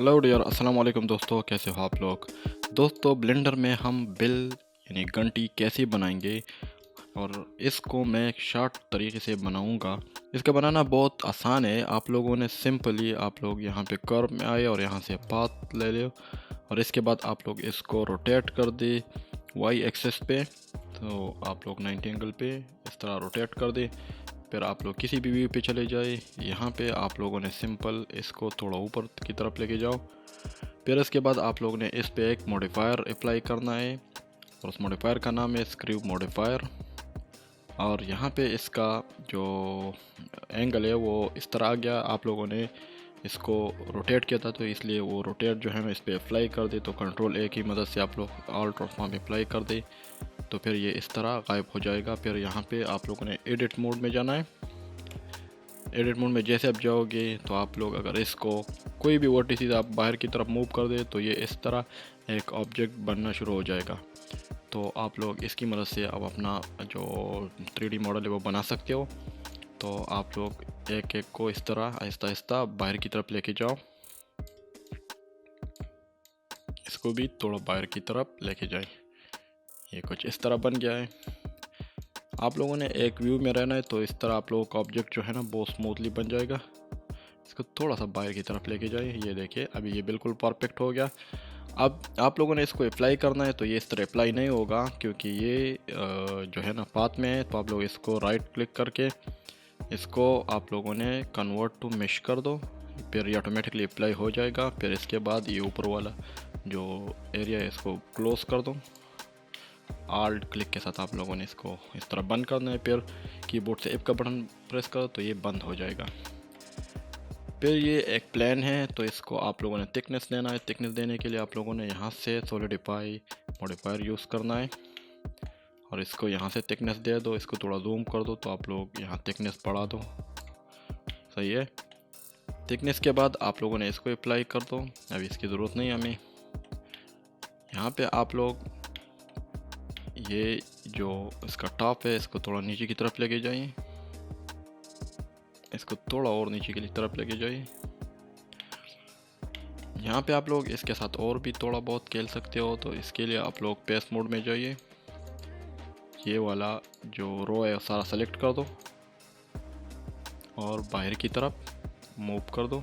Hello dear, अस्सलाम वालेकुम दोस्तों। कैसे हो आप लोग? दोस्तों, ब्लेंडर में हम बिल यानी घंटी कैसे बनाएंगे और इसको मैं एक शॉर्ट तरीके से बनाऊंगा। इसका बनाना बहुत आसान है। आप लोगों ने सिंपली आप लोग यहाँ पे कर्व में आए और यहाँ से पाथ ले लो और इसके बाद आप लोग इसको रोटेट कर दे वाई एक्सेस पे। तो आप लोग 90 एंगल पे इस तरह रोटेट कर दे। फिर आप लोग किसी भी व्यू पे चले जाए। यहाँ पे आप लोगों ने सिंपल इसको थोड़ा ऊपर की तरफ लेके जाओ। फिर इसके बाद आप लोगों ने इस पे एक मॉडिफायर अप्लाई करना है और उस मॉडिफायर का नाम है स्क्रू मॉडिफायर। और यहाँ पे इसका जो एंगल है वो इस तरह आ गया। आप लोगों ने इसको रोटेट किया था तो इसलिए वो रोटेट जो है ना इस पर अप्लाई कर दे। तो कंट्रोल ए की मदद से आप लोग ऑल ट्रांसफॉर्म अप्लाई कर दे तो फिर ये इस तरह गायब हो जाएगा। फिर यहाँ पे आप लोगों ने एडिट मोड में जाना है। एडिट मोड में जैसे आप जाओगे तो आप लोग अगर इसको कोई भी वर्टिसेस आप बाहर की तरफ मूव कर दे तो ये इस तरह एक ऑब्जेक्ट बनना शुरू हो जाएगा। तो आप लोग इसकी मदद से अब अपना जो 3D मॉडल है वो बना सकते हो। तो आप लोग एक एक को इस तरह आहिस्ता आहिस्ता बाहर की तरफ लेके जाओ। इसको भी थोड़ा बाहर की तरफ लेके जाए। ये कुछ इस तरह बन गया है। आप लोगों ने एक व्यू में रहना है तो इस तरह आप लोगों का ऑब्जेक्ट जो है ना बहुत स्मूथली बन जाएगा। इसको थोड़ा सा बाहर की तरफ लेके जाए। ये देखिए अभी ये बिल्कुल परफेक्ट हो गया। अब आप लोगों ने इसको अप्लाई करना है तो ये इस तरह अप्लाई नहीं होगा क्योंकि ये जो है ना पाथ में है। तो आप लोग इसको राइट क्लिक करके इसको आप लोगों ने कन्वर्ट टू मेश कर दो। फिर ये ऑटोमेटिकली अप्लाई हो जाएगा। फिर इसके बाद ये ऊपर वाला जो एरिया है इसको क्लोज कर दो। आल्ट क्लिक के साथ आप लोगों ने इसको इस तरह बंद करना है। फिर कीबोर्ड से एफ का बटन प्रेस करो तो ये बंद हो जाएगा। फिर ये एक प्लान है तो इसको आप लोगों ने थिकनेस देना है। थिकनेस देने के लिए आप लोगों ने यहाँ से सॉलिडिफाई मॉडिफायर यूज़ करना है और इसको यहाँ से थिकनेस दे दो। इसको थोड़ा जूम कर दो तो आप लोग यहाँ थिकनेस बढ़ा दो। सही है। थिकनेस के बाद आप लोगों ने इसको अप्लाई कर दो। अभी इसकी ज़रूरत नहीं हमें। यहाँ पे आप लोग ये जो इसका टॉप है इसको थोड़ा नीचे की तरफ लेके जाइए। इसको थोड़ा और नीचे की तरफ लेके जाइए। यहाँ पे आप लोग इसके साथ और भी थोड़ा बहुत खेल सकते हो। तो इसके लिए आप लोग पेस मोड में जाइए। ये वाला जो रो है सारा सेलेक्ट कर दो और बाहर की तरफ मूव कर दो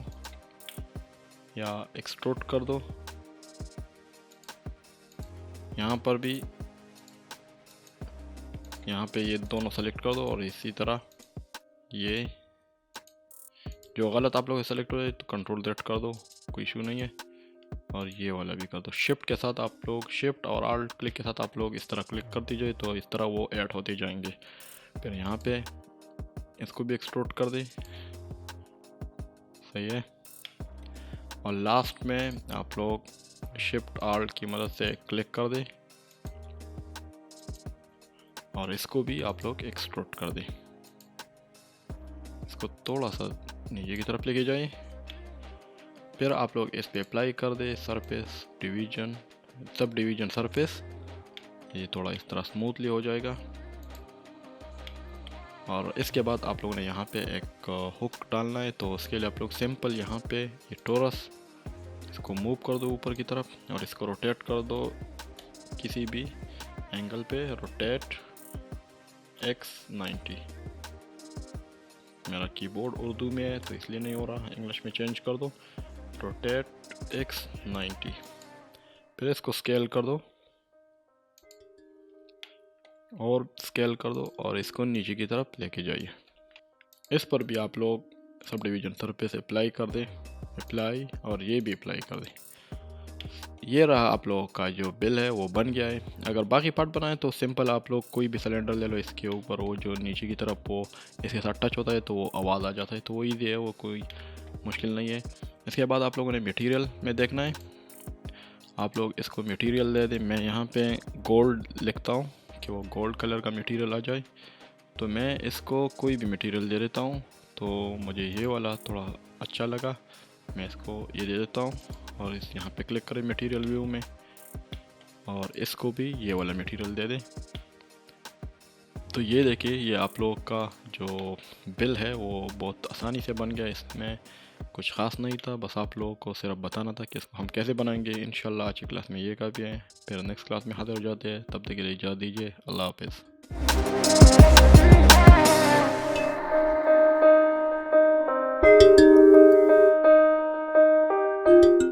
या एक्सट्रूड कर दो। यहाँ पर भी यहाँ पे ये दोनों सेलेक्ट कर दो और इसी तरह ये जो गलत आप लोग सेलेक्ट हो जाए तो कंट्रोल Z कर दो, कोई इशू नहीं है। और ये वाला भी कर दो। शिफ्ट के साथ आप लोग शिफ्ट और आल्ट क्लिक के साथ आप लोग इस तरह क्लिक कर दीजिए तो इस तरह वो ऐड होते जाएंगे। फिर यहाँ पे इसको भी एक्सट्रूड कर दे। सही है। और लास्ट में आप लोग शिफ्ट आल्ट की मदद से क्लिक कर दे और इसको भी आप लोग एक्सट्रूड कर दे। इसको थोड़ा सा नीचे की तरफ लेके जाए। फिर आप लोग इस पे अप्लाई कर दे surface division sub division surface. ये थोड़ा इस तरह स्मूथली हो जाएगा। और इसके बाद आप लोगों ने यहाँ पे एक हुक डालना है तो उसके लिए आप लोग सिंपल यहाँ पे ये टोरस इसको मूव कर दो ऊपर की तरफ और इसको रोटेट कर दो किसी भी एंगल पे। Rotate x90। मेरा कीबोर्ड उर्दू में है तो इसलिए नहीं हो रहा, इंग्लिश में चेंज कर दो। Rotate x90। फिर इसको स्केल कर दो और स्केल कर दो और इसको नीचे की तरफ लेके जाइए। इस पर भी आप लोग सब डिवीजन सरफेस अप्लाई कर दें। अप्लाई और ये भी अप्लाई कर दें। ये रहा आप लोगों का जो बिल है वो बन गया है। अगर बाकी पार्ट बनाए तो सिंपल आप लोग कोई भी सिलेंडर ले लो। इसके ऊपर वो जो नीचे की तरफ वो इसके साथ टच होता है तो वो आवाज़ आ जाता है। तो वो ईजी है, वो कोई मुश्किल नहीं है। इसके बाद आप लोगों ने मटेरियल में देखना है। आप लोग इसको मटेरियल दे दें। मैं यहाँ पे गोल्ड लिखता हूँ कि वो गोल्ड कलर का मटेरियल आ जाए। तो मैं इसको कोई भी मटेरियल दे देता हूँ। तो मुझे ये वाला थोड़ा अच्छा लगा, मैं इसको ये दे देता हूँ और इस यहाँ पे क्लिक करें मटेरियल व्यू में और इसको भी ये वाला मटेरियल दे दें। तो ये देखिए, ये आप लोगों का जो बिल है वो बहुत आसानी से बन गया। इसमें कुछ ख़ास नहीं था, बस आप लोगों को सिर्फ बताना था कि इसको हम कैसे बनाएंगे। इंशाल्लाह आज की क्लास में ये काफ़ी है, फिर नेक्स्ट क्लास में हाजिर हो जाते हैं। तब तक के लिए इजाज़त दीजिए, अल्लाह हाफ़िज़।